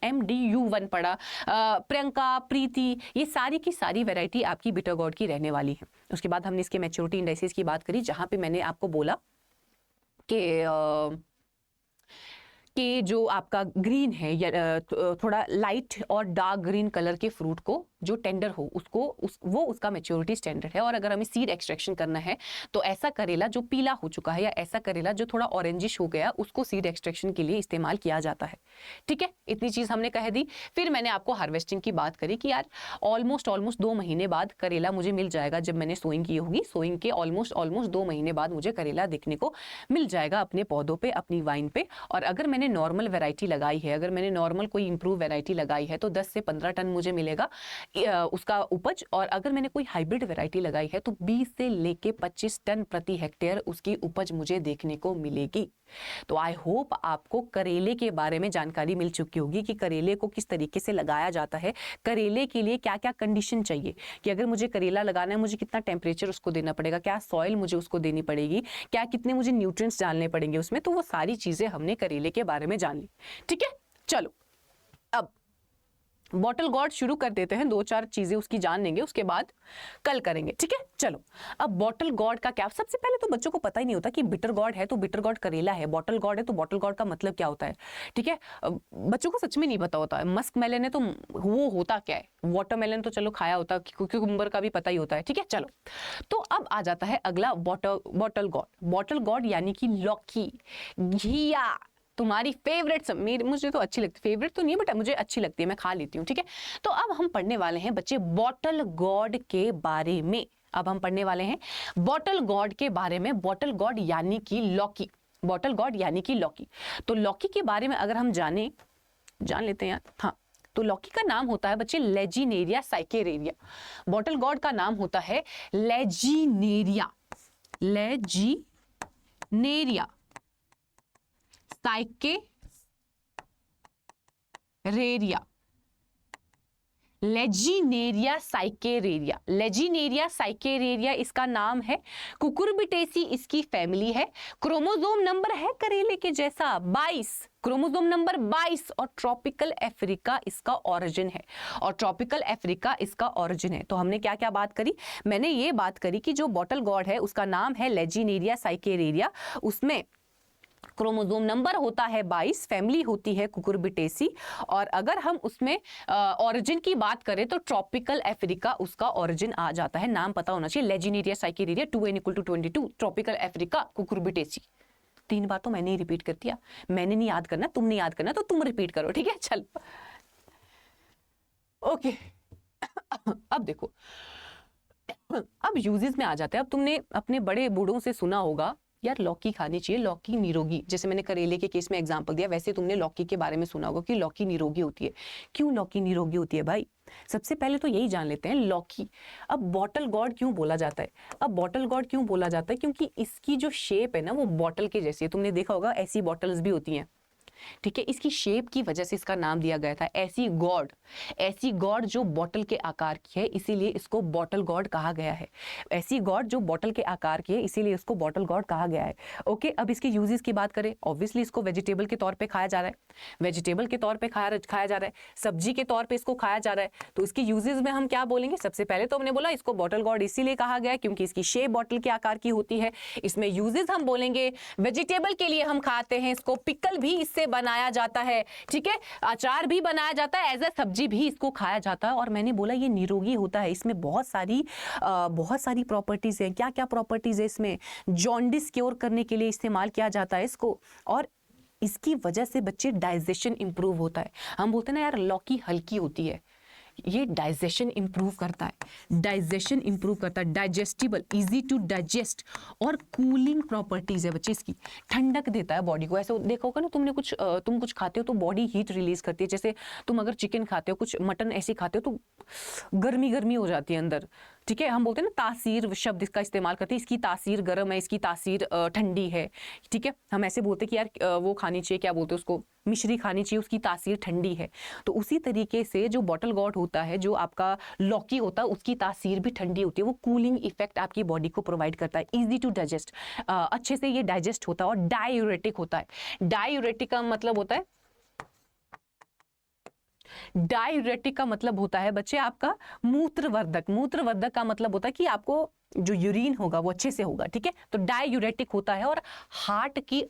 MDU1 पढ़ा, प्रियंका, प्रीति, ये सारी की सारी वैरायटी आपकी बिटर गॉड की रहने वाली है। उसके बाद हमने इसके मैच्योरिटी इंडाइसेस की बात करी, जहां पे मैंने आपको बोला कि जो आपका ग्रीन है या थोड़ा लाइट और डार्क ग्रीन कलर के फ्रूट को जो टेंडर हो वो उसका मैच्योरिटी स्टैंडर्ड है। और अगर हमें सीड एक्सट्रैक्शन करना है तो ऐसा करेला जो पीला हो चुका है या ऐसा करेला जो थोड़ा ऑरेंजिश हो गया, उसको सीड एक्सट्रैक्शन के लिए इस्तेमाल किया जाता है। ठीक है, इतनी चीज हमने कह दी। फिर मैंने आपको हार्वेस्टिंग की बात करी कि यार ऑलमोस्ट 2 महीने बाद करेला मुझे मिल जाएगा। जब मैंने सोइंग की होगी, सोइंग के ऑलमोस्ट 2 महीने बाद मुझे करेला देखने को मिल जाएगा अपने पौधों पे, अपनी वाइन पे। और अगर मैंने नॉर्मल वैरायटी लगाई है, अगर मैंने नॉर्मल कोई इंप्रूव वैरायटी लगाई है, तो 10 से 15 टन मुझे मिलेगा उसका उपज। और अगर मैंने कोई हाइब्रिड वैरायटी लगाई है तो 20 से लेके 25 टन प्रति हेक्टेयर उसकी उपज मुझे देखने को मिलेगी। तो आई होप आपको करेले के बारे में जानकारी मिल चुकी होगी कि करेले को किस तरीके से लगाया जाता है, करेले के लिए क्या क्या कंडीशन चाहिए, कि अगर मुझे करेला लगाना है मुझे कितना टेम्परेचर उसको देना पड़ेगा, क्या सॉइल मुझे उसको देनी पड़ेगी, क्या कितने मुझे न्यूट्रिएंट्स डालने पड़ेंगे उसमें। तो वो सारी चीजें हमने करेले के बारे में जान ली। ठीक है, चलो अब बॉटल गॉड शुरू कर देते हैं। 2-4 चीजें उसकी जान लेंगे, उसके बाद कल करेंगे। ठीक है, चलो अब बॉटल गॉड का क्या, सबसे पहले तो बच्चों को पता ही नहीं होता कि बिटर गॉड है तो बिटर गॉड करेला है, बॉटल गॉड है तो बॉटल गॉड का मतलब क्या होता है। ठीक है, बच्चों को सच में नहीं पता होता है। मस्क मेलन है तो वो होता क्या है, वाटरमेलन तो चलो खाया होता, क्यूकम्बर का भी पता ही होता है। ठीक है, चलो तो अब आ जाता है अगला बॉटल गॉड। बॉटल गॉड यानी कि लौकी, घिया, तुम्हारी फेवरेट। मुझे तो अच्छी लगती, फेवरेट तो नहीं है बट मुझे अच्छी लगती है, मैं खा लेती हूँ। ठीक है, तो अब हम पढ़ने वाले हैं बच्चे बॉटल गॉड के बारे में। अब हम पढ़ने वाले हैं बॉटल गॉड के बारे में। बॉटल गॉड यानी कि लौकी, बॉटल गॉड यानी कि लौकी। तो लौकी के बारे में अगर हम जान लेते हैं यार। हाँ, तो लौकी का नाम होता है बच्चे लेजिनेरिया साइकेरेरिया। बॉटल गॉड का नाम होता है लेजिनेरिया साइकेरेरिया। लेजिनेरिया साइकेरेरिया इसका नाम है। कुकुरबिटेसी इसकी फैमिली है। क्रोमोसोम नंबर है करेले के जैसा 22, क्रोमोसोम नंबर 22। और ट्रॉपिकल अफ्रीका इसका ओरिजिन है, तो हमने क्या क्या बात करी, मैंने ये बात करी कि जो बॉटल गॉड है उसका नाम है लेजिनेरिया साइकेरेरिया, उसमें क्रोमोसोम नंबर होता है 22, फैमिली होती है कुकुरबिटेसी। और अगर हम उसमें ओरिजिन की बात करें तो ट्रॉपिकल अफ्रीका उसका ओरिजिन आ जाता है। नाम पता होना चाहिए, लेजिनेरिया साइकेरेरिया 2n=22, ट्रॉपिकल अफ्रीका कुकुरबिटेसी। 3 बार तो मैंने ही रिपीट कर दिया, मैंने नहीं याद करना, तुमने याद करना तो तुम रिपीट करो। ठीक है, चल ओके। अब देखो, अब यूजेस में आ जाते हैं। अब तुमने अपने बड़े बूढ़ों से सुना होगा यार लौकी खानी चाहिए, लौकी निरोगी, जैसे मैंने करेले के केस में एग्जांपल दिया, वैसे तुमने लौकी के बारे में सुना होगा कि लौकी निरोगी होती है। क्यों लौकी निरोगी होती है भाई? सबसे पहले तो यही जान लेते हैं लौकी। अब बॉटल गॉड क्यों बोला जाता है? अब बॉटल गॉड क्यों बोला जाता है? क्योंकि इसकी जो शेप है ना वो बॉटल के जैसी है। तुमने देखा होगा ऐसी बॉटल्स भी होती हैं, ठीक है, इसकी शेप की वजह से इसका नाम दिया गया था ऐसी गॉड। ऐसी गॉड जो बॉटल के आकार की है इसीलिए इसको बॉटल गॉड कहा गया है। ऐसी गॉड जो बॉटल के आकार की है इसीलिए इसको बॉटल गॉड कहा गया है। ओके, अब इसके यूजेस की बात करें, ऑब्वियसली इसको वेजिटेबल के तौर पे खाया जा रहा है, वेजिटेबल के तौर पे खाया जा रहा है, सब्जी के तौर पे इसको खाया जा रहा है। तो इसके यूजेस में हम क्या बोलेंगे? सबसे पहले तो हमने बोला इसको बॉटल गॉड इसीलिए कहा गया है क्योंकि इसकी शेप बॉटल के आकार की होती है। इसमें यूजेस हम बोलेंगे वेजिटेबल के लिए हम खाते हैं इसको, पिकल भी इससे बनाया जाता है, ठीक है, अचार भी बनाया जाता है, एज ए सब्जी भी इसको खाया जाता है। और मैंने बोला ये निरोगी होता है, इसमें बहुत सारी प्रॉपर्टीज हैं। क्या क्या प्रॉपर्टीज है इसमें? जॉन्डिस क्योर करने के लिए इस्तेमाल किया जाता है इसको, और इसकी वजह से बच्चे डाइजेशन इंप्रूव होता है। हम बोलते हैं ना यार लौकी हल्की होती है, ये डाइजेशन इंप्रूव करता है, डाइजेशन इंप्रूव करता है, डाइजेस्टिबल, इजी टू डाइजेस्ट, और कूलिंग प्रॉपर्टीज है बच्चे इसकी, ठंडक देता है बॉडी को। ऐसे देखा होगा ना तुमने तुम कुछ खाते हो तो बॉडी हीट रिलीज करती है, जैसे तुम अगर चिकन खाते हो, कुछ मटन ऐसे खाते हो तो गर्मी गर्मी हो जाती है अंदर, ठीक है। हम बोलते हैं ना तासीर शब्द इसका इस्तेमाल करते हैं, इसकी तासीर गर्म है, इसकी तासीर ठंडी है, ठीक है। हम ऐसे बोलते हैं कि यार वो खानी चाहिए, क्या बोलते हैं उसको, मिश्री खानी चाहिए, उसकी तासीर ठंडी है। तो उसी तरीके से जो बॉटल गॉड होता है, जो आपका लौकी होता है, उसकी तासीर भी ठंडी होती है, वो कूलिंग इफेक्ट आपकी बॉडी को प्रोवाइड करता है, इजी टू डाइजेस्ट, अच्छे से ये डाइजेस्ट होता है, और डायूरेटिक होता है। डायूरेटिक का मतलब होता है, डायूरेटिक का मतलब होता है बच्चे आपका मूत्रवर्धक। मूत्रवर्धक का मतलब होता है कि आपको जो यूरिन होगा वो अच्छे से होगा, ठीक है। तो डायूरेटिक होता है, और हार्ट की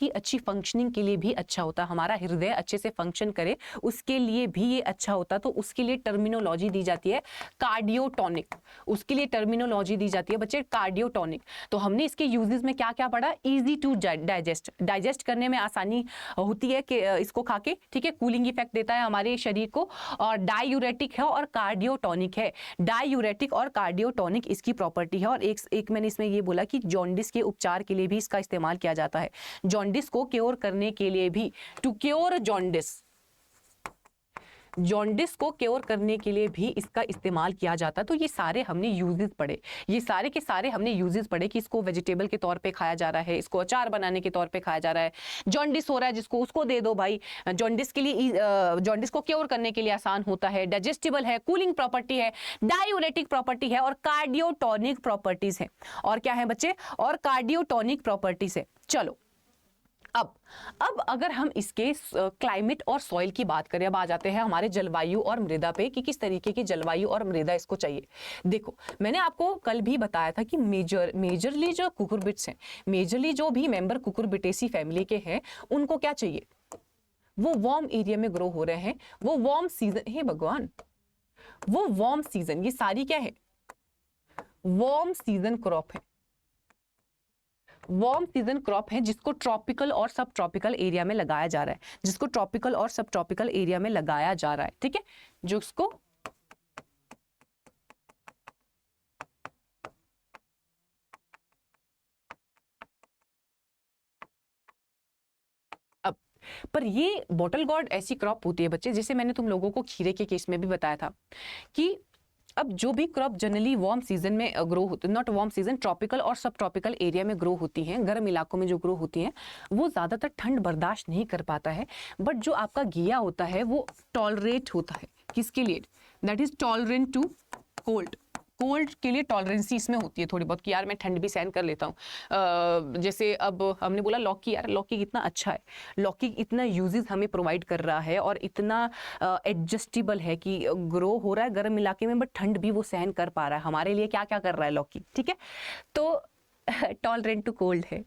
अच्छी फंक्शनिंग के लिए भी अच्छा होता है, हमारा हृदय अच्छे से फंक्शन करे उसके लिए भी ये अच्छा होता है। तो उसके लिए टर्मिनोलॉजी दी जाती है कार्डियोटॉनिक, उसके लिए टर्मिनोलॉजी दी जाती है बच्चे कार्डियोटॉनिक। तो हमने इसके यूजेस में क्या क्या पढ़ा? इजी टू डाइजेस्ट, डाइजेस्ट करने में आसानी होती है कि इसको खा के, ठीक है, कूलिंग इफेक्ट देता है हमारे शरीर को, और डायूरेटिक है और कार्डियोटॉनिक है। डायूरेटिक और कार्डियोटॉनिक इसकी प्रॉपर्टी है। और एक मैंने इसमें ये बोला कि जॉन्डिस के उपचार के लिए भी इसका इस्तेमाल किया जाता है, जॉन्डिस को क्योर करने के लिए भी, टू क्योर जॉन्डिस, जॉन्डिस को क्योर करने के लिए भी इसका इस्तेमाल किया जाता है। तो ये सारे हमने यूजेस पढ़े, ये सारे के सारे हमने यूजेस पढ़े कि इसको वेजिटेबल के तौर पे खाया जा रहा है, इसको अचार बनाने के तौर पे खाया जा रहा है, जॉन्डिस हो रहा है जिसको उसको दे दो भाई, जॉन्डिस के लिए, जॉन्डिस को क्योर करने के लिए आसान होता है, डाइजेस्टिबल है, कूलिंग प्रॉपर्टी है, डायूरेटिक प्रॉपर्टी है, और कार्डियोटॉनिक प्रॉपर्टीज है। और क्या है बच्चे? और कार्डियोटॉनिक प्रॉपर्टीज है। चलो अब अगर हम इसके क्लाइमेट और सॉइल की बात करें, अब आ जाते हैं हमारे जलवायु और मृदा पे कि किस तरीके की जलवायु और मृदा इसको चाहिए। देखो मैंने आपको कल भी बताया था कि मेजरली जो कुकुरबिट्स हैं, मेजरली जो भी मेंबर कुकुरबिटेसी फैमिली के हैं, उनको क्या चाहिए? वो वार्म एरिया में ग्रो हो रहे हैं, वो वार्म सीजन, हे भगवान, वो वार्म सीजन, ये सारी क्या है? वार्म सीजन क्रॉप है, वार्म सीजन क्रॉप है जिसको ट्रॉपिकल और सब ट्रॉपिकल एरिया में लगाया जा रहा है, जिसको ट्रॉपिकल और सब ट्रॉपिकल एरिया में लगाया जा रहा है, ठीक है, जो उसको अब पर ये बॉटल गॉर्ड ऐसी क्रॉप होती है बच्चे, जैसे मैंने तुम लोगों को खीरे के केस में भी बताया था कि अब जो भी क्रॉप जनरली वार्म सीजन में ग्रो होती है, नॉट वार्म सीजन, ट्रॉपिकल और सब ट्रॉपिकल एरिया में ग्रो होती हैं, गर्म इलाकों में जो ग्रो होती हैं, वो ज़्यादातर ठंड बर्दाश्त नहीं कर पाता है। बट जो आपका घिया होता है वो टॉलरेट होता है, किसके लिए? That is tolerant to cold, cold के लिए टॉलरेंसी इसमें होती है थोड़ी बहुत कि यार मैं ठंड भी सहन कर लेता हूँ। जैसे अब हमने बोला लौकी, यार लौकी कितना अच्छा है, लौकी इतना यूजेस हमें प्रोवाइड कर रहा है और इतना एडजस्टेबल है कि ग्रो हो रहा है गर्म इलाके में बट ठंड भी वो सहन कर पा रहा है। हमारे लिए क्या क्या कर रहा है लौकी, ठीक है। तो टॉलरेंट टू कोल्ड है,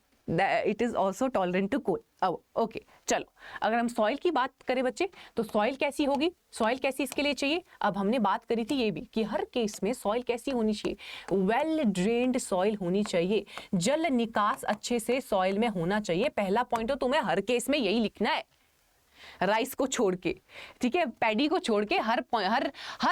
it is also tolerant to cold. अब ओके चलो, अगर हम सॉइल की बात करें बच्चे, तो सॉइल कैसी होगी, सॉइल कैसी इसके लिए चाहिए? अब हमने बात करी थी ये भी कि हर केस में सॉइल कैसी होनी चाहिए? वेल ड्रेन्ड सॉइल होनी चाहिए, जल निकास अच्छे से सॉइल में होना चाहिए। पहला पॉइंट तो तुम्हें हर केस में यही लिखना है, राइस को छोड़ के, ठीक है, पैडी को छोड़ के हर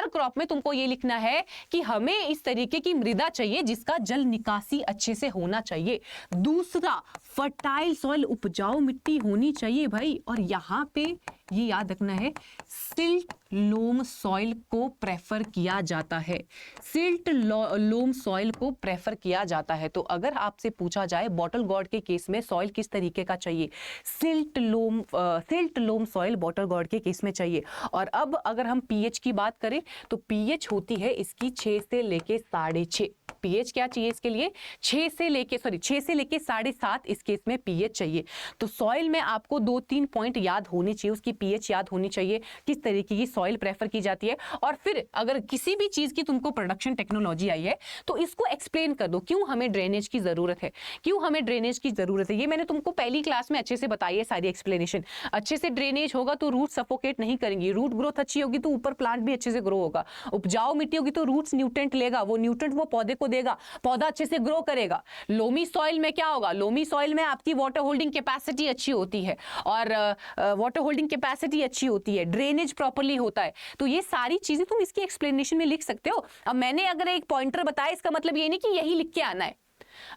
क्रॉप में तुमको ये लिखना है कि हमें इस तरीके की मृदा चाहिए जिसका जल निकासी अच्छे से होना चाहिए। दूसरा, फर्टाइल सॉइल, उपजाऊ मिट्टी होनी चाहिए भाई। और यहाँ पे ये याद रखना है, सिल्ट लोम सॉइल को प्रेफर किया जाता है, सिल्ट लोम सॉइल को प्रेफर किया जाता है। तो अगर आपसे पूछा जाए बॉटल गॉर्ड के केस में सॉइल किस तरीके का चाहिए, silt loam soil bottle gourd के केस में चाहिए। और अब अगर हम पीएच की बात करें तो पीएच होती है इसकी 6 से लेके 6.5। पीएच क्या चाहिए इसके लिए, 6 से लेके 7.5 इस केस में पीएच चाहिए। तो सॉइल में आपको 2-3 पॉइंट याद होने चाहिए, उसकी पीएच याद होनी चाहिए, किस तरीके की सॉइल प्रेफर की जाती है। और फिर अगर किसी भी चीज की तुमको प्रोडक्शन टेक्नोलॉजी आई है तो इसको एक्सप्लेन कर दो, क्यों हमें ड्रेनेज की जरूरत है, क्यों हमें ड्रेनेज की जरूरत है। ये मैंने तुमको पहली क्लास में अच्छे से बताई है सारी एक्सप्लेनेशन। अच्छे से ड्रेनेज होगा तो रूट सफोकेट नहीं करेंगी, रूट ग्रोथ अच्छी होगी तो ऊपर प्लांट भी अच्छे से ग्रो होगा। उपजाऊ मिट्टी होगी तो रूट्स न्यूट्रेंट लेगा, वो न्यूट्रेंट वो पौधे को देगा, पौधा अच्छे से ग्रो करेगा। लोमी सॉइल में क्या होगा, लोमी सॉइल में आपकी वाटर होल्डिंग कैपेसिटी अच्छी होती है, और वाटर होल्डिंग कैपेसिटी अच्छी होती है, ड्रेनेज प्रॉपर्ली होता है। तो ये सारी चीजें तुम इसकी एक्सप्लेनेशन में लिख सकते हो। अब मैंने अगर एक पॉइंटर बताया, इसका मतलब ये नहीं कि यही लिख के आना है।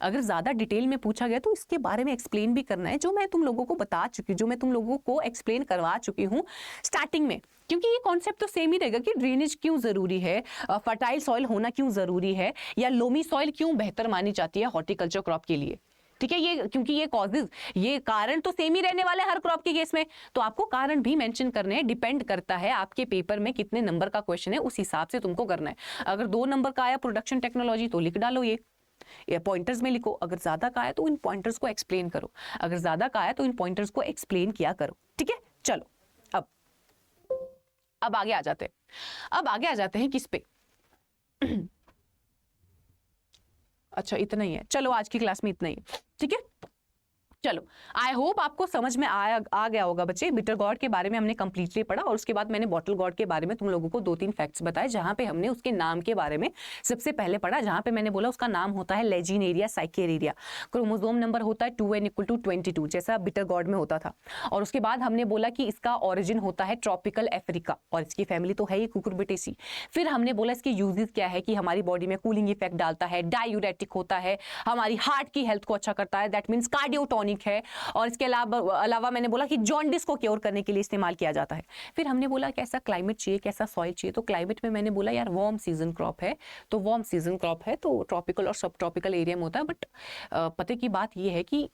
अगर ज्यादा डिटेल में पूछा गया तो इसके बारे में एक्सप्लेन भी करना है, जो मैं तुम लोगों को बता चुकी हूँ, जो मैं तुम लोगों को एक्सप्लेन करवा चुकी हूँ स्टार्टिंग में। क्योंकि ये कॉन्सेप्ट तो सेम ही रहेगा कि ड्रेनेज क्यों जरूरी है, फर्टाइल सॉइल होना क्यों जरूरी है, या लोमी सॉइल क्यों बेहतर मानी जाती है हॉर्टिकल्चर क्रॉप के लिए। ठीक है, ये क्योंकि ये कॉजेज, ये कारण तो सेम ही रहने वाले हर क्रॉप के केस में, तो आपको कारण भी मेंशन करने हैं। डिपेंड करता है आपके पेपर में कितने नंबर का क्वेश्चन है, उस हिसाब से तुमको करना है। अगर 2 नंबर का आया प्रोडक्शन टेक्नोलॉजी तो लिख डालो, ये पॉइंटर्स में लिखो। अगर ज्यादा का आया तो इन पॉइंटर्स को एक्सप्लेन करो, अगर ज्यादा का आया तो इन पॉइंटर्स को एक्सप्लेन किया करो। ठीक है, चलो अब आगे आ जाते हैं। अब आगे आ जाते हैं किस पे अच्छा इतना ही है, चलो आज की क्लास में इतना ही, ठीक है। चलो, आई होप आपको समझ में आ गया होगा बच्चे। बिटर गॉर्ड के बारे में हमने कंप्लीटली पढ़ा, और उसके बाद मैंने बॉटल गॉर्ड के बारे में तुम लोगों को 2-3 फैक्ट्स बताए, जहां पे हमने उसके नाम के बारे में सबसे पहले पढ़ा, जहां पे मैंने बोला उसका नाम होता है लेजिनेरिया साइकेरिया, क्रोमोसोम नंबर होता है 2n = 22, जैसा बिटर गॉर्ड में होता था। और उसके बाद हमने बोला कि इसका ओरिजिन होता है ट्रॉपिकल अफ्रीका, और इसकी फैमिली तो है ही कुकुरबिटेसी। फिर हमने बोला इसके यूजेस क्या है, कि हमारी बॉडी में कूलिंग इफेक्ट डालता है, डायूरेटिक होता है, हमारी हार्ट की हेल्थ को अच्छा करता है, दैट मीन्स कार्डियोटॉनिक है। और इसके अलावा मैंने बोला कि जॉन्डिस को क्योर करने के लिए इस्तेमाल किया जाता है। फिर हमने बोला कैसा क्लाइमेट चाहिए, कैसा सॉइल चाहिए। तो क्लाइमेट में मैंने बोला यार वार्म सीजन क्रॉप है, तो वार्म सीजन क्रॉप है तो ट्रॉपिकल और सब ट्रॉपिकल एरिया में होता है। बट पते की बात ये है कि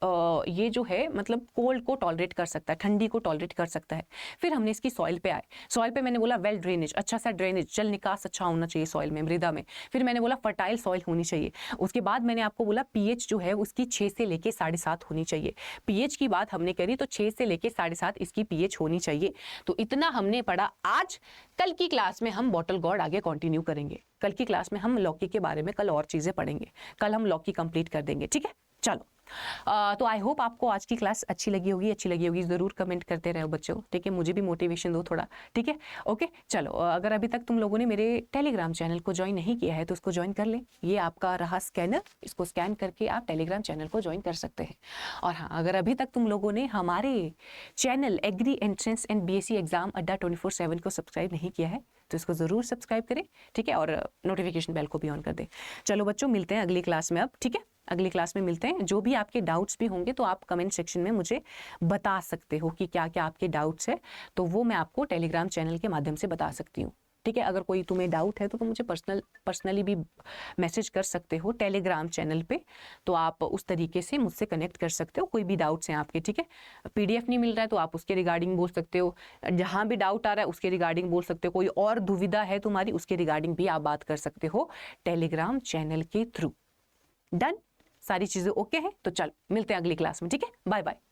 ये जो है मतलब कोल्ड को टॉलरेट कर सकता है, ठंडी को टॉलरेट कर सकता है। फिर हमने इसकी सॉइल पे आए, सॉइल पे मैंने बोला वेल ड्रेनेज, अच्छा सा ड्रेनेज, जल निकास अच्छा होना चाहिए सॉइल में, मृदा में। फिर मैंने बोला फर्टाइल सॉइल होनी चाहिए। उसके बाद मैंने आपको बोला पीएच जो है उसकी 6 से लेके 7.5 होनी चाहिए। पीएच की बात हमने करी तो 6 से लेके 7.5 इसकी पीएच होनी चाहिए। तो इतना हमने पढ़ा आज। कल की क्लास में हम बॉटल गॉर्ड आगे कंटिन्यू करेंगे। कल की क्लास में हम लौकी के बारे में कल और चीजें पढ़ेंगे, कल हम लौकी कंप्लीट कर देंगे, ठीक है। चलो, तो आई होप आपको आज की क्लास अच्छी लगी होगी, जरूर कमेंट करते रहो बच्चों, ठीक है। मुझे भी मोटिवेशन दो थोड़ा, ठीक है। ओके, चलो, अगर अभी तक तुम लोगों ने मेरे टेलीग्राम चैनल को ज्वाइन नहीं किया है तो उसको ज्वाइन कर ले। ये आपका रहा स्कैनर, इसको स्कैन करके आप टेलीग्राम चैनल को ज्वाइन कर सकते हैं। और हाँ, अगर अभी तक तुम लोगों ने हमारे channel agri entrance and BSc exam अड्डा 24/7 को सब्सक्राइब नहीं किया है तो इसको जरूर सब्सक्राइब करें, ठीक है। और नोटिफिकेशन बेल को भी ऑन कर दें। चलो बच्चों, मिलते हैं अगली क्लास में अब, ठीक है। अगली क्लास में मिलते हैं। जो भी आपके डाउट्स भी होंगे तो आप कमेंट सेक्शन में मुझे बता सकते हो कि क्या क्या आपके डाउट्स है, तो वो मैं आपको टेलीग्राम चैनल के माध्यम से बता सकती हूँ, ठीक है। अगर कोई तुम्हें डाउट है तो तुम मुझे पर्सनली भी मैसेज कर सकते हो टेलीग्राम चैनल पे, तो आप उस तरीके से मुझसे कनेक्ट कर सकते हो। कोई भी डाउट्स हैं आपके, ठीक है। पीडीएफ नहीं मिल रहा है तो आप उसके रिगार्डिंग बोल सकते हो, जहाँ भी डाउट आ रहा है उसके रिगार्डिंग बोल सकते हो, कोई और दुविधा है तुम्हारी उसके रिगार्डिंग भी आप बात कर सकते हो टेलीग्राम चैनल के थ्रू। डन, सारी चीजें ओके हैं तो चल मिलते हैं अगली क्लास में, ठीक है। Bye bye.